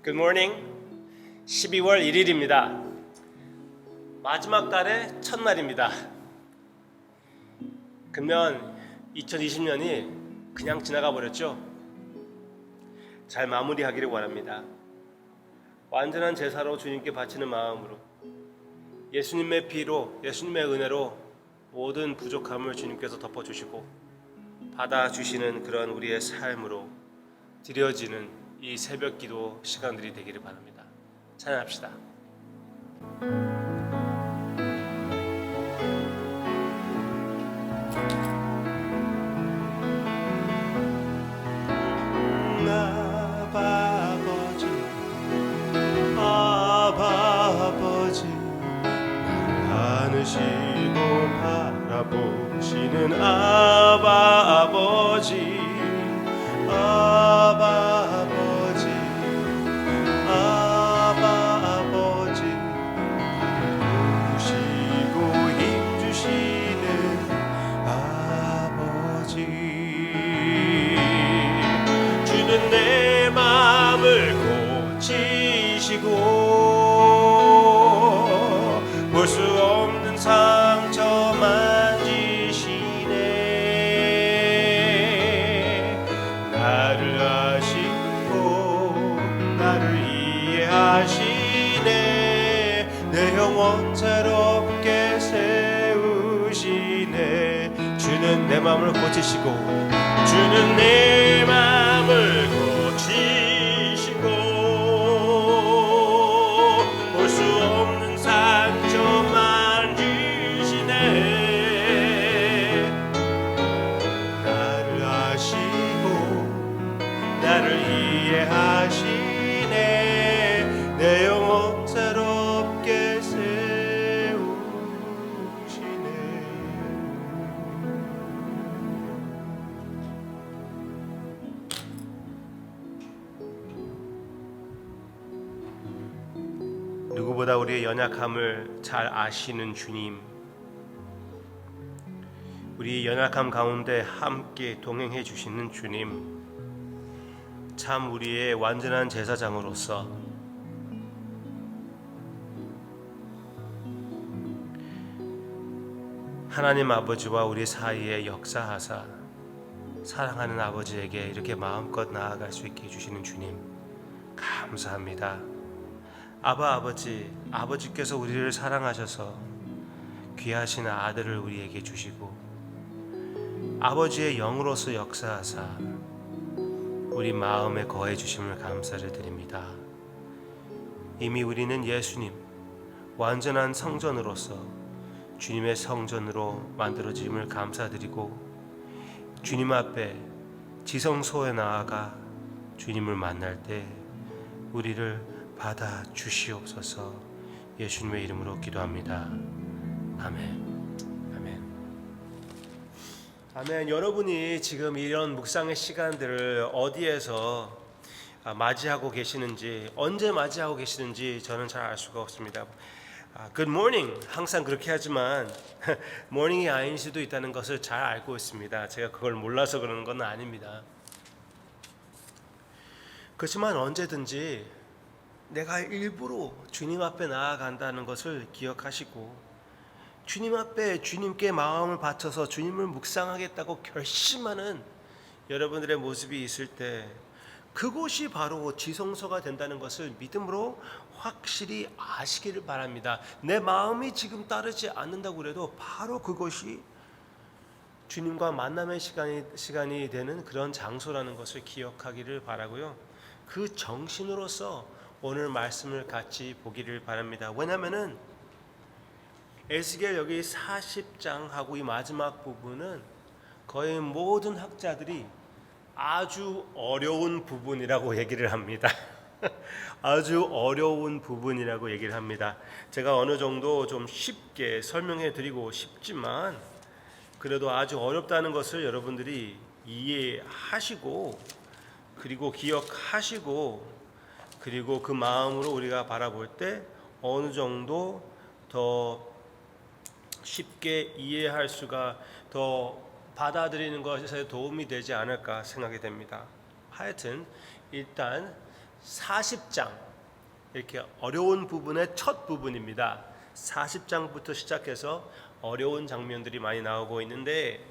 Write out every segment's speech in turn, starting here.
Good morning. 12월 1일입니다. 마지막 달의 첫날입니다. 그러면 2020년이 그냥 지나가 버렸죠? 잘 마무리하기를 원합니다. 완전한 제사로 주님께 바치는 마음으로 예수님의 피로, 예수님의 은혜로 모든 부족함을 주님께서 덮어주시고 받아주시는 그런 우리의 삶으로 드려지는 이 새벽 기도 시간들이 되기를 바랍니다. 찬양합시다. 아버지 날 안으시고 바라보시는 아버지 누구시고 힘주시는 아버지 주는 내 마음을 고치시고 볼 수 없는 상처 만지시네. 나를 아시고 나를 이해하시네. 내 영혼 새롭게 세우시네. 주는 내 마음을 고치시고 주는 내 마음을 고치시고 볼 수 없는 상처 만지시네. 나를 아시고 나를 이해하시네. 내 영혼 새롭게 세우시네. 누구보다 우리의 연약함을 잘 아시는 주님, 우리의 연약함 가운데 함께 동행해 주시는 주님, 참 우리의 완전한 제사장으로서 하나님 아버지와 우리 사이에 역사하사 사랑하는 아버지에게 이렇게 마음껏 나아갈 수 있게 해주시는 주님, 감사합니다. 아버지께서 우리를 사랑하셔서 귀하신 아들을 우리에게 주시고 아버지의 영으로서 역사하사 우리 마음에 거해 주심을 감사를 드립니다. 이미 우리는 예수님 완전한 성전으로서 주님의 성전으로 만들어짐을 감사드리고 주님 앞에 지성소에 나아가 주님을 만날 때 우리를 받아 주시옵소서. 예수님의 이름으로 기도합니다. 아멘. 아멘. 아멘. 여러분이 지금 이런 묵상의 시간들을 어디에서 맞이하고 계시는지, 언제 맞이하고 계시는지 저는 잘 알 수가 없습니다. Good morning 항상 그렇게 하지만 morning이 아닌 수도 있다는 것을 잘 알고 있습니다. 제가 그걸 몰라서 그러는 건 아닙니다. 그렇지만 언제든지 내가 일부러 주님 앞에 나아간다는 것을 기억하시고 주님 앞에 주님께 마음을 바쳐서 주님을 묵상하겠다고 결심하는 여러분들의 모습이 있을 때 그곳이 바로 지성소가 된다는 것을 믿음으로 확실히 아시기를 바랍니다. 내 마음이 지금 따르지 않는다고 그래도 바로 그것이 주님과 만남의 시간이 되는 그런 장소라는 것을 기억하기를 바라고요. 그 정신으로서 오늘 말씀을 같이 보기를 바랍니다. 왜냐하면은 에스겔 여기 40장하고 이 마지막 부분은 거의 모든 학자들이 아주 어려운 부분이라고 얘기를 합니다. 아주 어려운 부분이라고 얘기를 합니다. 제가 어느 정도 좀 쉽게 설명해 드리고 싶지만 그래도 아주 어렵다는 것을 여러분들이 이해하시고 그리고 기억하시고 그리고 그 마음으로 우리가 바라볼 때 어느 정도 더 쉽게 이해할 수가 더 받아들이는 것에 도움이 되지 않을까 생각이 됩니다. 하여튼 일단 40장 이렇게 어려운 부분의 첫 부분입니다. 40장부터 시작해서 어려운 장면들이 많이 나오고 있는데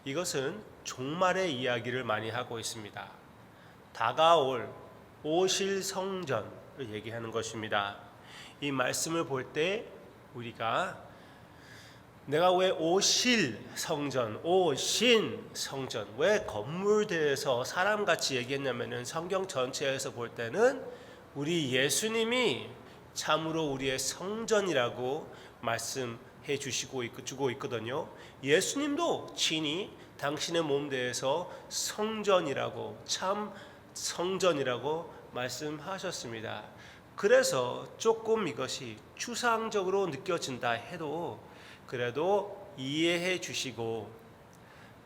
이것은 종말의 이야기를 많이 하고 있습니다. 다가올 오실 성전을 얘기하는 것입니다. 이 말씀을 볼 때 우리가 내가 왜 오실 성전, 오신 성전, 왜 건물대에서 사람같이 얘기했냐면은 성경 전체에서 볼 때는 우리 예수님이 참으로 우리의 성전이라고 말씀해 주고 있거든요. 예수님도 친히 당신의 몸대에서 성전이라고, 참 성전이라고 말씀하셨습니다. 그래서 조금 이것이 추상적으로 느껴진다 해도 그래도 이해해 주시고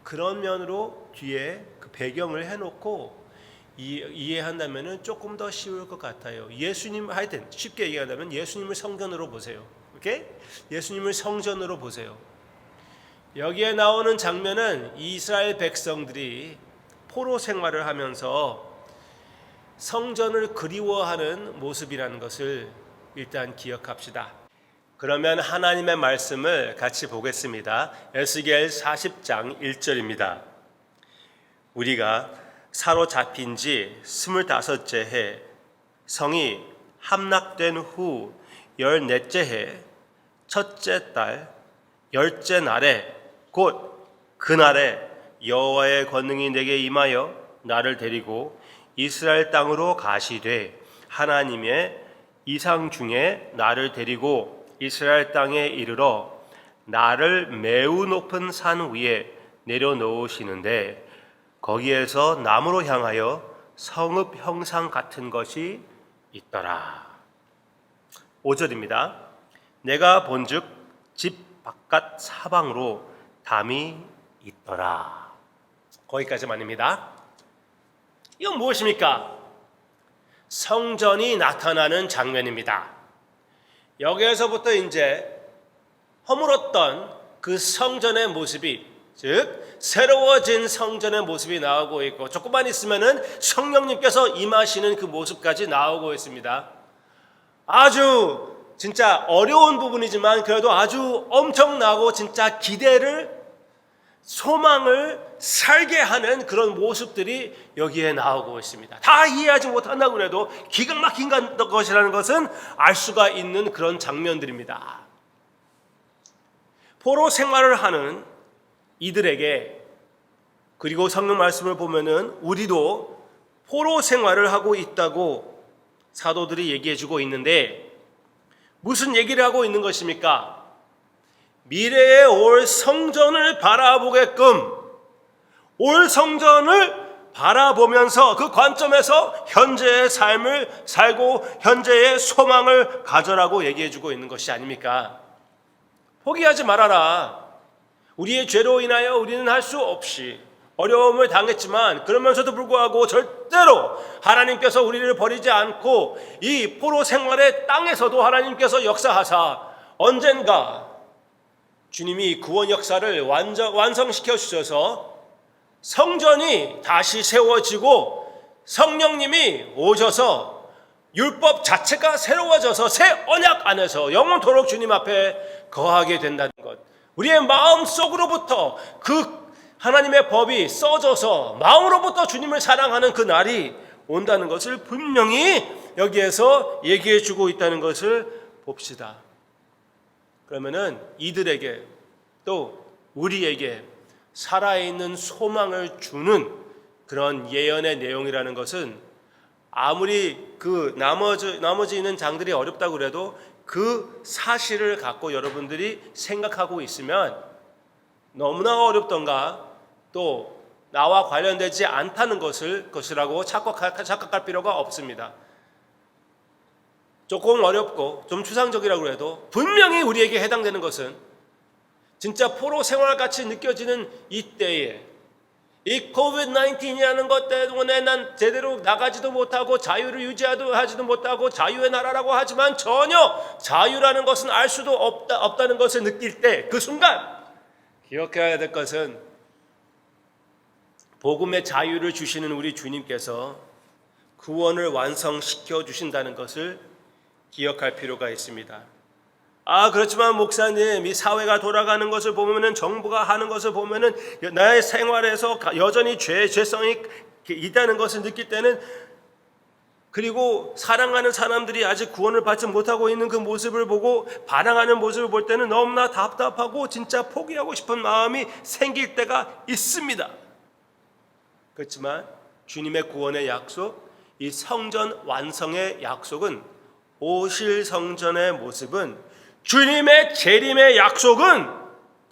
그런 면으로 뒤에 그 배경을 해놓고 이해한다면 조금 더 쉬울 것 같아요. 예수님, 하여튼 쉽게 얘기하자면 예수님을 성전으로 보세요. 오케이? 예수님을 성전으로 보세요. 여기에 나오는 장면은 이스라엘 백성들이 포로 생활을 하면서 성전을 그리워하는 모습이라는 것을 일단 기억합시다. 그러면 하나님의 말씀을 같이 보겠습니다. 에스겔 40장 1절입니다. 우리가 사로잡힌 지 25째 해 성이 함락된 후 14째 해 첫째 달 10째 날에 곧 그날에 여호와의 권능이 내게 임하여 나를 데리고 이스라엘 땅으로 가시되 하나님의 이상 중에 나를 데리고 이스라엘 땅에 이르러 나를 매우 높은 산 위에 내려놓으시는데 거기에서 나무로 향하여 성읍 형상 같은 것이 있더라. 5절입니다. 내가 본즉 집 바깥 사방으로 담이 있더라. 거기까지만입니다. 이건 무엇입니까? 성전이 나타나는 장면입니다. 여기에서부터 이제 허물었던 그 성전의 모습이, 즉 새로워진 성전의 모습이 나오고 있고 조금만 있으면은 성령님께서 임하시는 그 모습까지 나오고 있습니다. 아주 진짜 어려운 부분이지만 그래도 아주 엄청나고 진짜 기대를, 소망을 살게 하는 그런 모습들이 여기에 나오고 있습니다. 다 이해하지 못한다고 해도 기가 막힌 것이라는 것은 알 수가 있는 그런 장면들입니다. 포로 생활을 하는 이들에게, 그리고 성경 말씀을 보면은 우리도 포로 생활을 하고 있다고 사도들이 얘기해 주고 있는데 무슨 얘기를 하고 있는 것입니까? 미래에 올 성전을 바라보게끔, 올 성전을 바라보면서 그 관점에서 현재의 삶을 살고 현재의 소망을 가져라고 얘기해 주고 있는 것이 아닙니까? 포기하지 말아라. 우리의 죄로 인하여 우리는 할 수 없이 어려움을 당했지만 그러면서도 불구하고 절대로 하나님께서 우리를 버리지 않고 이 포로 생활의 땅에서도 하나님께서 역사하사 언젠가 주님이 구원 역사를 완성시켜 주셔서 성전이 다시 세워지고 성령님이 오셔서 율법 자체가 새로워져서 새 언약 안에서 영원토록 주님 앞에 거하게 된다는 것, 우리의 마음 속으로부터 그 하나님의 법이 써져서 마음으로부터 주님을 사랑하는 그 날이 온다는 것을 분명히 여기에서 얘기해 주고 있다는 것을 봅시다. 그러면은 이들에게 또 우리에게 살아있는 소망을 주는 그런 예언의 내용이라는 것은 아무리 그 나머지 있는 장들이 어렵다고 그래도 그 사실을 갖고 여러분들이 생각하고 있으면 너무나 어렵던가 또 나와 관련되지 않다는 것이라고 착각할 필요가 없습니다. 조금 어렵고 좀 추상적이라고 해도 분명히 우리에게 해당되는 것은 진짜 포로 생활같이 느껴지는 이때에 이 COVID-19이라는 것 때문에 난 제대로 나가지도 못하고 자유를 유지하지도 못하고 자유의 나라라고 하지만 전혀 자유라는 것은 알 수도 없다는 것을 느낄 때 그 순간 기억해야 될 것은 복음의 자유를 주시는 우리 주님께서 구원을 완성시켜 주신다는 것을 기억할 필요가 있습니다. 그렇지만 목사님, 이 사회가 돌아가는 것을 보면은, 정부가 하는 것을 보면은 나의 생활에서 여전히 죄성이 있다는 것을 느낄 때는, 그리고 사랑하는 사람들이 아직 구원을 받지 못하고 있는 그 모습을 보고 반항하는 모습을 볼 때는 너무나 답답하고 진짜 포기하고 싶은 마음이 생길 때가 있습니다. 그렇지만 주님의 구원의 약속, 이 성전 완성의 약속은, 오실 성전의 모습은, 주님의 재림의 약속은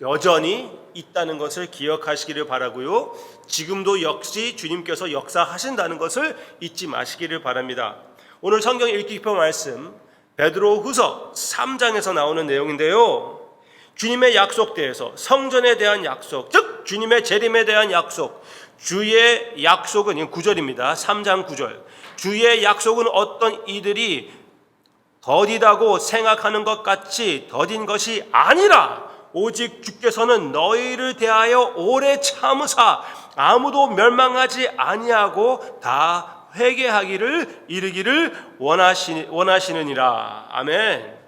여전히 있다는 것을 기억하시기를 바라고요. 지금도 역시 주님께서 역사하신다는 것을 잊지 마시기를 바랍니다. 오늘 성경 읽기 기표 말씀 베드로후서 3장에서 나오는 내용인데요. 주님의 약속대에서 성전에 대한 약속, 즉 주님의 재림에 대한 약속, 주의 약속은 9절입니다. 3장 9절. 주의 약속은 어떤 이들이 더디다고 생각하는 것 같이 더딘 것이 아니라 오직 주께서는 너희를 대하여 오래 참으사 아무도 멸망하지 아니하고 다 회개하기를 이르기를 원하시느니라. 아멘.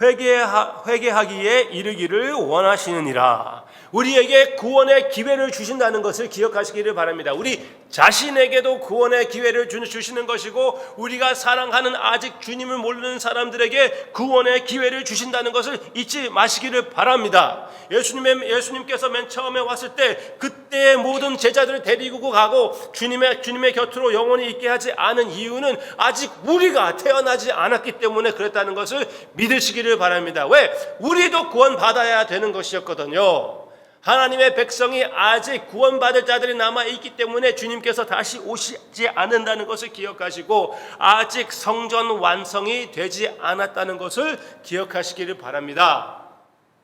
회개하기에 이르기를 원하시느니라. 우리에게 구원의 기회를 주신다는 것을 기억하시기를 바랍니다. 우리 자신에게도 구원의 기회를 주시는 것이고, 우리가 사랑하는 아직 주님을 모르는 사람들에게 구원의 기회를 주신다는 것을 잊지 마시기를 바랍니다. 예수님께서 맨 처음에 왔을 때 그때의 모든 제자들을 데리고 가고 주님의 곁으로 영원히 있게 하지 않은 이유는 아직 우리가 태어나지 않았기 때문에 그랬다는 것을 믿으시기를 바랍니다. 왜? 우리도 구원받아야 되는 것이었거든요. 하나님의 백성이 아직 구원받을 자들이 남아있기 때문에 주님께서 다시 오시지 않는다는 것을 기억하시고, 아직 성전 완성이 되지 않았다는 것을 기억하시기를 바랍니다.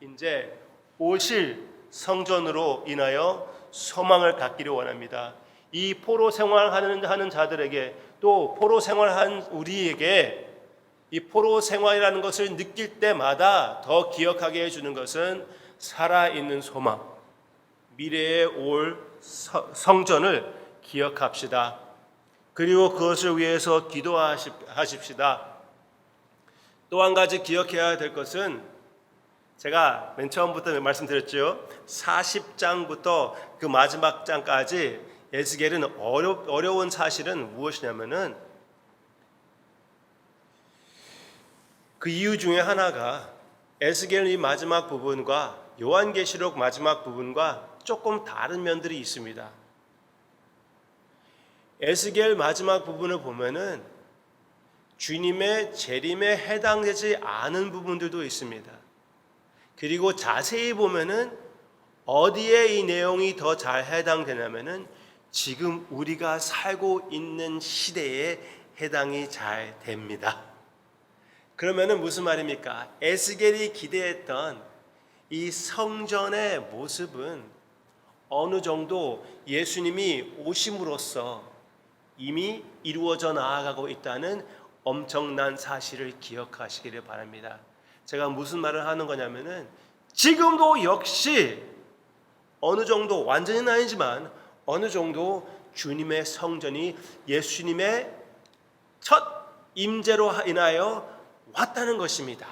이제 오실 성전으로 인하여 소망을 갖기를 원합니다. 이 포로 생활하는 자들에게, 또 포로 생활한 우리에게 이 포로 생활이라는 것을 느낄 때마다 더 기억하게 해주는 것은 살아있는 소망, 미래에 올 성전을 기억합시다. 그리고 그것을 위해서 기도하십시다. 또 한 가지 기억해야 될 것은, 제가 맨 처음부터 말씀드렸죠. 40장부터 그 마지막 장까지 에스겔은 어려운 사실은 무엇이냐면은, 그 이유 중에 하나가 에스겔 이 마지막 부분과 요한계시록 마지막 부분과 조금 다른 면들이 있습니다. 에스겔 마지막 부분을 보면은 주님의 재림에 해당되지 않은 부분들도 있습니다. 그리고 자세히 보면은 어디에 이 내용이 더 잘 해당되냐면은 지금 우리가 살고 있는 시대에 해당이 잘 됩니다. 그러면은 무슨 말입니까? 에스겔이 기대했던 이 성전의 모습은 어느 정도 예수님이 오심으로써 이미 이루어져 나아가고 있다는 엄청난 사실을 기억하시기를 바랍니다. 제가 무슨 말을 하는 거냐면은, 지금도 역시 어느 정도, 완전히는 아니지만 어느 정도 주님의 성전이 예수님의 첫 임재로 인하여 왔다는 것입니다.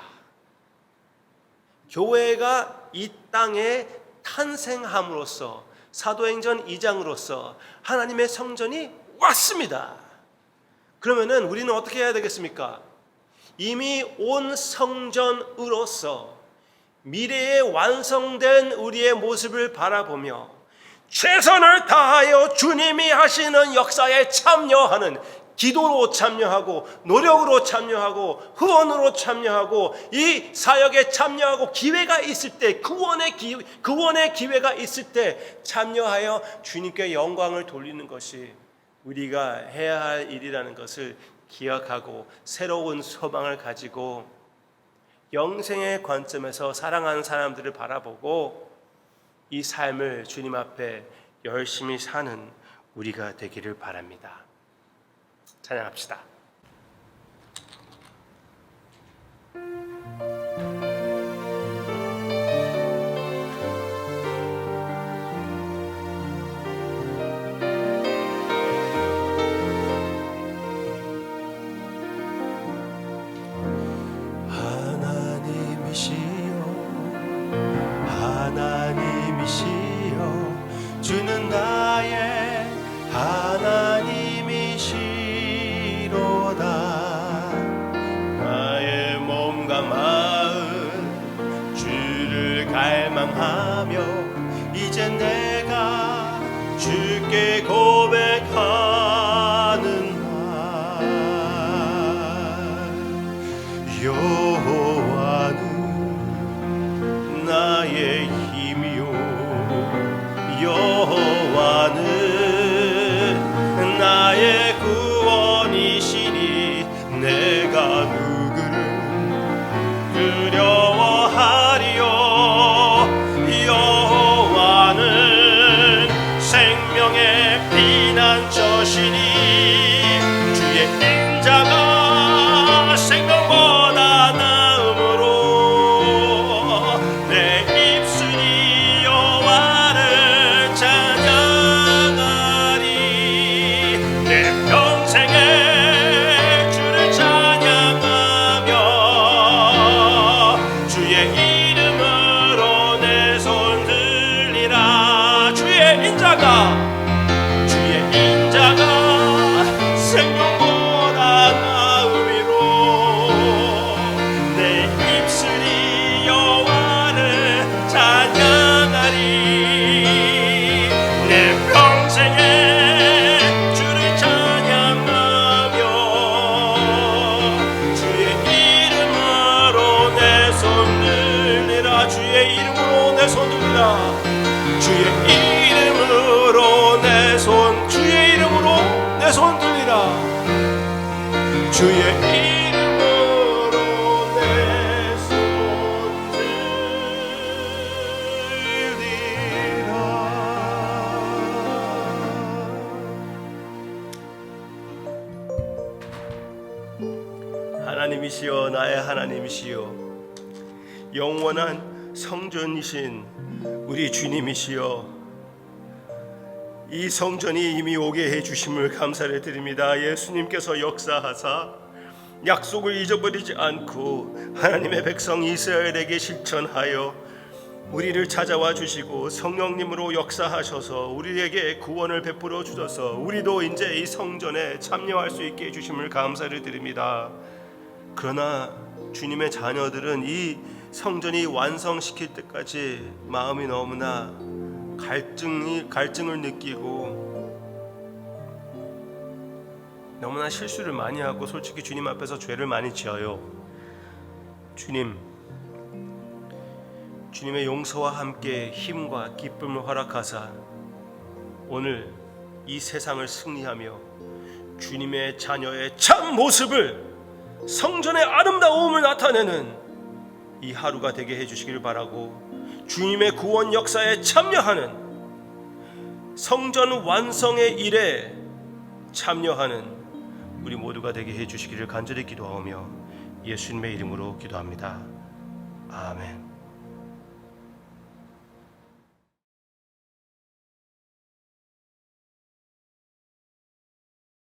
교회가 이 땅에 탄생함으로써, 사도행전 2장으로서 하나님의 성전이 왔습니다. 그러면은 우리는 어떻게 해야 되겠습니까? 이미 온 성전으로서 미래에 완성된 우리의 모습을 바라보며 최선을 다하여 주님이 하시는 역사에 참여하는, 기도로 참여하고 노력으로 참여하고 후원으로 참여하고 이 사역에 참여하고, 기회가 있을 때, 구원의 기회가 있을 때 참여하여 주님께 영광을 돌리는 것이 우리가 해야 할 일이라는 것을 기억하고, 새로운 소망을 가지고 영생의 관점에서 사랑하는 사람들을 바라보고 이 삶을 주님 앞에 열심히 사는 우리가 되기를 바랍니다. 찬양합시다. 나의 하나님이시로다. 나의 몸과 마음 주를 갈망하며 이제 내가 주께 고백하는 말. 여호와는 나의 힘이요 여호와는 나의 구원이시니 내가 누구를 두려워하리요. 여호와는 생명의 피난처시니 주의 인자가 생명보다 나음으로 내 입술이 여호와를 찬양하리. 내 평생에 주를 찬양하며 주의 이름으로 내 손 들리라. 주의 인자가 생명보다 나음이로 내 입술이 여호와를 찬양하리. 내 평생에 주를 찬양하며 주의 이름으로 내 손 들리라. 주의 이름으로 내 손 들리라. 주의 이름으로 내 손, 주의 이름으로 내 손 들리라. 주의 이름으로 내 손 들리라. 하나님이시여, 나의 하나님이시여, 영원한 성전이신 우리 주님이시여, 이 성전이 이미 오게 해주심을 감사를 드립니다. 예수님께서 역사하사 약속을 잊어버리지 않고 하나님의 백성 이스라엘에게 실천하여 우리를 찾아와 주시고 성령님으로 역사하셔서 우리에게 구원을 베풀어 주셔서 우리도 이제 이 성전에 참여할 수 있게 해주심을 감사를 드립니다. 그러나 주님의 자녀들은 이 성전이 완성시킬 때까지 마음이 너무나 갈증을 느끼고 너무나 실수를 많이 하고 솔직히 주님 앞에서 죄를 많이 지어요. 주님의 용서와 함께 힘과 기쁨을 허락하사 오늘 이 세상을 승리하며 주님의 자녀의 참 모습을, 성전의 아름다움을 나타내는 이 하루가 되게 해주시기를 바라고, 주님의 구원 역사에 참여하는, 성전 완성의 일에 참여하는 우리 모두가 되게 해주시기를 간절히 기도하며 예수님의 이름으로 기도합니다. 아멘.